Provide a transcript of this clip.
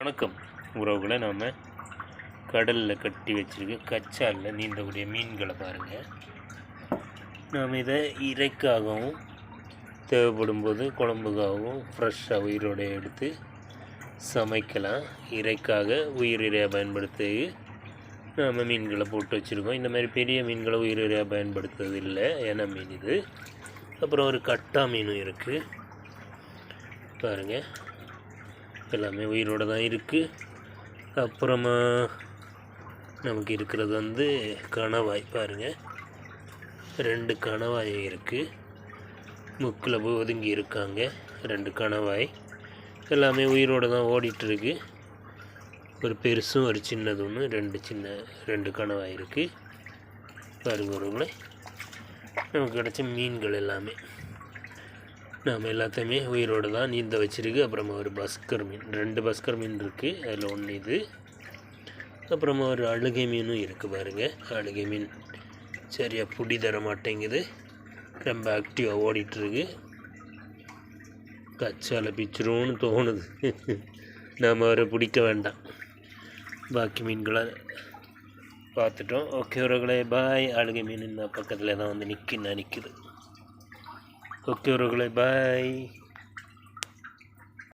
வணக்கம் உறவுகளை. நாம் கடலில் கட்டி வச்சுருக்கு கச்சாலில் நீந்தக்கூடிய மீன்களை பாருங்கள். நாம் இதை இறைக்காகவும் தேவைப்படும் போது குழம்புக்காகவும் ஃப்ரெஷ்ஷாக உயிரோடு எடுத்து சமைக்கலாம். இறைக்காக உயிரிரையாக பயன்படுத்தி நாம் மீன்களை போட்டு வச்சுருக்கோம். இந்த மாதிரி பெரிய மீன்களை உயிரிரையாக பயன்படுத்துறது இல்லை, ஏன்னா மீன் இது. அப்புறம் ஒரு கட்டா மீனும் இருக்குது பாருங்கள், எல்லாமே உயிரோடு தான் இருக்குது. அப்புறமா நமக்கு இருக்கிறது கணவாய் பாருங்கள், 2 கணவாய் இருக்குது. முக்கில் ஒதுங்கி இருக்காங்க 2 கணவாய். எல்லாமே உயிரோடு தான் ஓடிட்டுருக்கு. ஒரு பெருசும் ஒரு சின்னது ஒன்று, 2 கணவாய் இருக்குது பாருங்க ஒருங்களே. நமக்கு கிடச்ச மீன்கள் எல்லாமே நாம் எல்லாத்தையுமே உயிரோடு தான் நீந்த வச்சுருக்கு. அப்புறமா ஒரு பஸ்கர் மீன், 2 பஸ்கர் மீன் இருக்குது, அதில் ஒன்று இது. அப்புறமா ஒரு அழுகை மீனும் இருக்குது பாருங்கள். அழுகை மீன் சரியாக புடி தர மாட்டேங்குது, ரொம்ப ஆக்டிவாக ஓடிட்டுருக்கு. கச்சால பிச்சிரும்னு தோணுது. நாம் அவரை பிடிக்க வேண்டாம், பாக்கி மீன்களை பார்த்துட்டோம். ஓகே உறவுகளே, பாய். அழுகை மீன் இந்த பக்கத்தில் தான் நிற்குது. ஓகே உறவுகளே, பாய்.